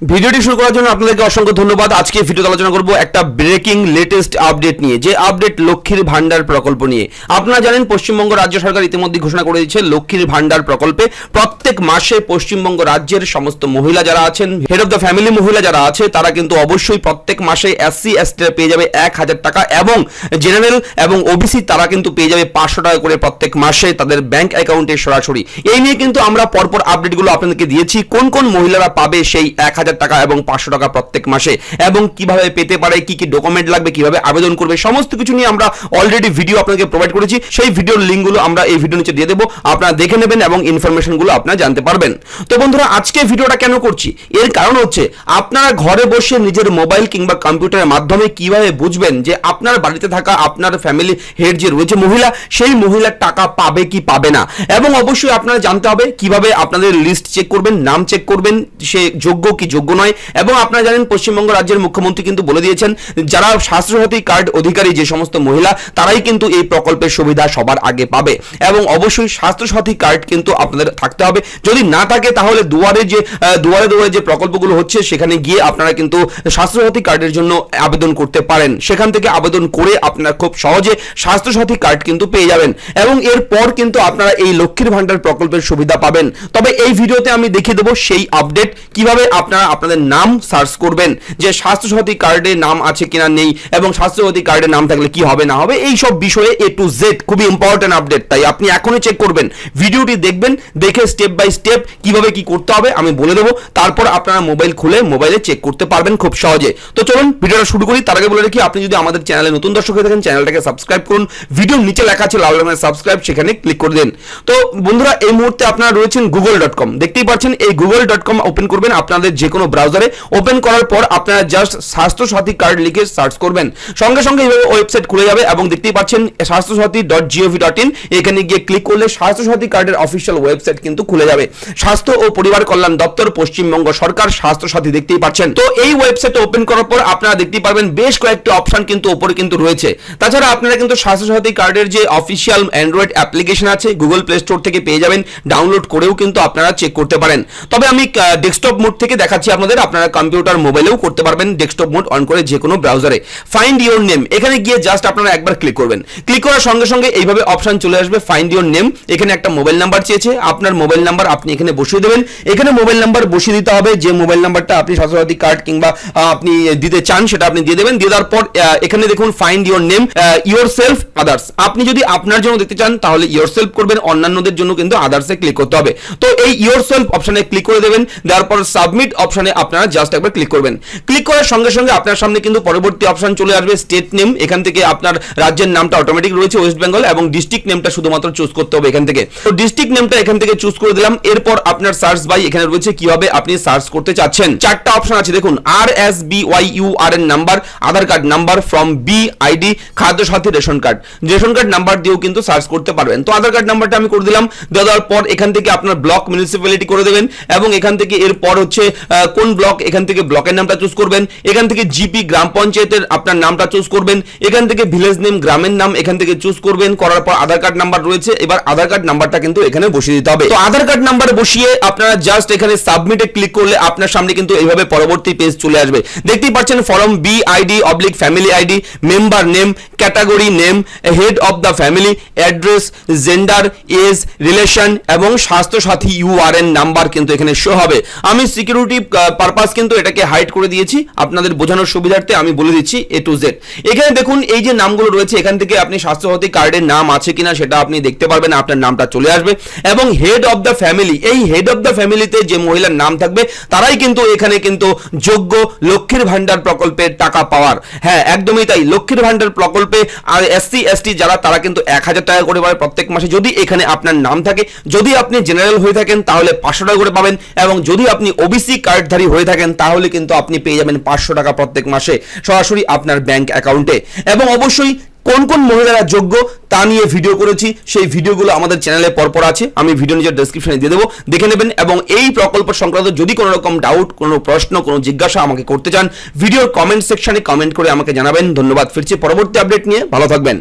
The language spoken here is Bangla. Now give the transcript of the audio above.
ভিডিওটি শুরু করার জন্য আপনাদেরকে অসংখ্য ধন্যবাদ। আজকে ভিডিওতে আলোচনা করব একটা ব্রেকিং লেটেস্ট আপডেট নিয়ে, যে আপডেট লক্ষ্মীর ভান্ডার প্রকল্প নিয়ে। আপনারা জানেন পশ্চিমবঙ্গ রাজ্য সরকার ইতিমধ্যে ঘোষণা করে দিয়েছে লক্ষ্মীর ভান্ডার প্রকল্পে প্রত্যেক মাসে পশ্চিমবঙ্গ রাজ্যের সমস্ত মহিলা যারা আছেন, হেড অফ দ্য ফ্যামিলি মহিলা যারা আছে, তারা কিন্তু অবশ্যই প্রত্যেক মাসে এসসি এসটি পেয়ে যাবে 1000 টাকা এবং জেনারেল এবং ওবিসি তারা কিন্তু পেয়ে যাবে 500 টাকা করে প্রত্যেক মাসে তাদের ব্যাংক অ্যাকাউন্টে সরাসরি। এই নিয়ে কিন্তু আমরা পরপর আপডেটগুলো আপনাদেরকে দিয়েছি, কোন কোন মহিলারা পাবে সেই 1000 টাকা এবং 500 টাকা প্রত্যেক মাসে, এবং কিভাবে পেতে পারে, কি কি ডকুমেন্ট লাগবে, কিভাবে আবেদন করবে, সমস্ত কিছু নিয়ে আমরা অলরেডি ভিডিও আপনাদেরকে প্রোভাইড করেছি। সেই ভিডিওর লিঙ্কগুলো আমরা এই ভিডিও নিচে দিয়ে দেবো, আপনারা দেখে নেবেন এবং ইনফরমেশনগুলো আপনারা জানতে পারবেন। তো বন্ধুরা, আজকে ভিডিওটা কেন করছি, এর কারণ হচ্ছে আপনারা ঘরে বসে নিজের মোবাইল কিংবা কম্পিউটারের মাধ্যমে কিভাবে বুঝবেন যে আপনার বাড়িতে থাকা আপনার ফ্যামিলি হেড যে রয়েছে মহিলা, সেই মহিলার টাকা পাবে কি পাবে না, এবং অবশ্যই আপনারা জানতে হবে কিভাবে আপনাদের লিস্ট চেক করবেন, নাম চেক করবেন, সে যোগ্য কি যোগ্য নয়। এবং আপনারা জানেন পশ্চিমবঙ্গ রাজ্যের মুখ্যমন্ত্রী কিন্তু বলে দিয়েছেন যারা স্বাস্থ্যসাথী কার্ড অধিকারী যে সমস্ত মহিলা, তারাই কিন্তু এই প্রকল্পের সুবিধা সবার আগে পাবে। এবং অবশ্যই স্বাস্থ্যসাথী কার্ড কিন্তু আপনাদের থাকতে হবে, যদি না থাকে তাহলে দুয়ারে যে প্রকল্পগুলো হচ্ছে সেখানে গিয়ে আপনারা কিন্তু স্বাস্থ্যসাথী কার্ডের জন্য আবেদন করতে পারেন। সেখান থেকে আবেদন করে আপনারা খুব সহজে স্বাস্থ্যসাথী কার্ড কিন্তু পেয়ে যাবেন, এবং এরপর কিন্তু আপনারা এই লক্ষ্মীর ভান্ডার প্রকল্পের সুবিধা পাবেন। তবে এই ভিডিওতে আমি দেখিয়ে দেবো সেই আপডেট, কিভাবে আপনারা আপনাদের নাম সার্চ করবেন, যে স্বাস্থ্যসাথী কার্ডে নাম আছে কিনা নেই, এবং স্বাস্থ্যসাথী কার্ডে নাম থাকলে কি হবে না হবে, এই সব বিষয়ে A to Z খুবই ইম্পর্টেন্ট আপডেট। তাই আপনি এখনই চেক করবেন, ভিডিওটি দেখবেন, দেখে স্টেপ বাই স্টেপ কিভাবে কি করতে হবে আমি বলে দেবো, তারপর আপনারা মোবাইল খুলে মোবাইলে চেক করতে পারবেন খুব সহজে। তো চলুন ভিডিওটা শুরু করি। তার আগে বলে রাখি, আপনি যদি আমাদের চ্যানেলে নতুন দর্শক হয়ে থাকেন, চ্যানেলটাকে সাবস্ক্রাইব করুন, ভিডিওর নিচে লেখা আছে লাল রঙের সাবস্ক্রাইব, সেখানে ক্লিক করে দিন। তো বন্ধুরা, এই মুহূর্তে আপনারা রয়েছেন google.com, দেখতেই পাচ্ছেন এই google.com ওপেন করবেন আপনাদের যে কোনো ব্রাউজারে। ওপেন করার পর আপনারা জাস্ট স্বাস্থ্যসাথী কার্ড লিখে সার্চ করবেন, সঙ্গে সঙ্গে এইভাবে ওয়েবসাইট খুলে যাবে, এবং দেখতেই পাচ্ছেন স্বাস্থ্যসাথী.gov.in, এখানে গিয়ে ক্লিক করলে স্বাস্থ্যসাথী কার্ডের অফিসিয়াল ওয়েবসাইট কিন্তু খুলে যাবে। স্বাস্থ্য ও পরিবার কল্যাণ দপ্তর, পশ্চিমবঙ্গ সরকার, স্বাস্থ্যসাথী, দেখতেই পাচ্ছেন। তো এই ওয়েবসাইটে ওপেন করার পর আপনারা দেখতেই পারবেন বেশ কয়েকটি অপশন কিন্তু উপরে কিন্তু রয়েছে। তাছাড়া আপনারা কিন্তু স্বাস্থ্যসাথী কার্ডের যে অফিসিয়াল অ্যান্ড্রয়েড অ্যাপ্লিকেশন আছে গুগল প্লে স্টোর থেকে পেয়ে যাবেন, ডাউনলোড করেও কিন্তু আপনারা চেক করতে পারেন। তবে আমি ডেস্কটপ মোড থেকে দেখাচ্ছি আপনাদের, আপনারা কম্পিউটার মোবাইলেও করতে পারবেন, ডেস্কটপ মোড অন করে যে কোনো ব্রাউজারে। ফাইন্ড ইওর নেম, এখানে গিয়ে জাস্ট আপনারা একবার ক্লিক করবেন। ক্লিক করার সঙ্গে সঙ্গে এইভাবে অপশন চলে আসবে ফাইন্ড ইওর নেম। এখানে একটা মোবাইল নাম্বার চেয়েছে, আপনার মোবাইল নাম্বার আপনি এখানে বসিয়ে দেবেন। এখানে মোবাইল নাম্বার বসিয়ে দিতে হবে, যে মোবাইল নাম্বারটা আপনি স্বাস্থ্যসাথী কার্ড কিংবা আপনি দিতে চান সেটা আপনি দিয়ে দেবেন। দিয়ে দেওয়ার পর এখানে দেখুন find your name, your self, others. আপনি যদি আপনার জন্য দেখতে চান তাহলে ইওর সেলফ করবেন, অন্যান্যদের জন্য কিন্তু আদার্সে ক্লিক করতে হবে। তো এই ইওর সেলফ অপশনে ক্লিক করে দেবেন, দেওয়ার পর সাবমিট অপশনে আপনারা জাস্ট একবার ক্লিক করবেন। ক্লিক করার সঙ্গে সঙ্গে আপনার সামনে কিন্তু পরবর্তী অপশন চলে আসবে স্টেট নেম। এখান থেকে আপনার রাজ্যের নামটা অটোমেটিক রয়েছে ওয়েস্ট বেঙ্গল, এবং ডিস্ট্রিক্ট নেমটা শুধুমাত্র চুজ করতে হবে এখান থেকে। তো ডিস্ট্রিক্ট নেমটা এখান থেকে চুজ করে দিলাম। এরপর আপনার সার্চ বাই এখানে রয়েছে, কিভাবে আপনি সার্চ করতে চাচ্ছেন। চারটা অপশন আছে দেখুন, RSBYURN number, Aadhaar card number, form B ID, Khadya Sathi, ration card number দিয়েও কিন্তু সার্চ করতে পারবেন। তো আধার কার্ড নাম্বারটা আমি করে দিলাম। দেওয়ার পর এখান থেকে আপনার ব্লক মিউনিসিপ্যালিটি করে দেবেন, এবং এখান থেকে এরপর হচ্ছে কোন ব্লক, এখান থেকে ব্লকের নামটা চুজ করবেন। এখান থেকে জিপি গ্রাম পঞ্চায়েতের আপনার নামটা চুজ করবেন। এখান থেকে ভিলেজ নেম, গ্রামের নাম এখান থেকে চুজ করবেন। করার পর আধার কার্ড নাম্বার রয়েছে, এবার আধার কার্ড নাম্বারটা কিন্তু এখানে বসিয়ে দিতে হবে। তো আধার কার্ড নাম্বার বসিয়ে আপনারা জাস্ট এখানে সাবমিটে ক্লিক করলে আপনার সামনে কিন্তু এইভাবে পরবর্তী পেজ চলে আসবে। দেখতেই পাচ্ছেন form B ID oblique family ID, member name, category name, head of the family, address, gender, age, relation, এবং স্বাস্থ্যসাথী ইউআরএন নাম্বার কিন্তু এখানে শো হবে। আমি সিকিউরিটি পারপাস কিন্তু এটাকে হাইড করে দিয়েছি, আপনাদের বোঝানোর সুবিধার্থে আমি বলে দিচ্ছি A to Z। এখানে দেখুন এই যে নামগুলো রয়েছে, এখান থেকে আপনি স্বাস্থ্যসাথী কার্ডের নাম আছে কিনা সেটা আপনি দেখতে পারবেন, আপনার নামটা চলে আসবে। এবং হেড অফ দ্য ফ্যামিলি, এই হেড অফ দ্য ফ্যামিলিতে যে মহিলার নাম থাকবে তারাই কিন্তু এখানে কিন্তু যোগ্য লক্ষ্মীর ভান্ডার প্রকল্পের টাকা পাওয়ার। হ্যাঁ, একদমই তাই, লক্ষ্মীর ভান্ডার প্রকল্পে আর এসসি এসটি যারা, তারা কিন্তু 1000 টাকা করে পাবে প্রত্যেক মাসে, যদি এখানে আপনার নাম থাকে। যদি আপনি জেনারেল হয়ে থাকেন তাহলে 500 টাকা করে পাবেন, এবং যদি আপনি ওবিসি কার্ডধারী হয়ে থাকেন তাহলে কিন্তু আপনি পেয়ে যাবেন 500 টাকা প্রত্যেক মাসে সরাসরি আপনার ব্যাংক অ্যাকাউন্টে। এবং অবশ্যই কোন কোন মহিলারা যোগ্য তা নিয়ে ভিডিও করেছি, সেই ভিডিওগুলো আমাদের চ্যানেলে পরপর আছে, আমি ভিডিও নিজের ডেসক্রিপশনে দিয়ে দেবো, দেখে নেবেন। এবং এই প্রকল্প সংক্রান্ত যদি কোনো রকম ডাউট, কোনো প্রশ্ন, কোনো জিজ্ঞাসা আমাকে করতে চান, ভিডিওর কমেন্ট সেকশনে কমেন্ট করে আমাকে জানাবেন। ধন্যবাদ, ফিরছি পরবর্তী আপডেট নিয়ে, ভালো থাকবেন।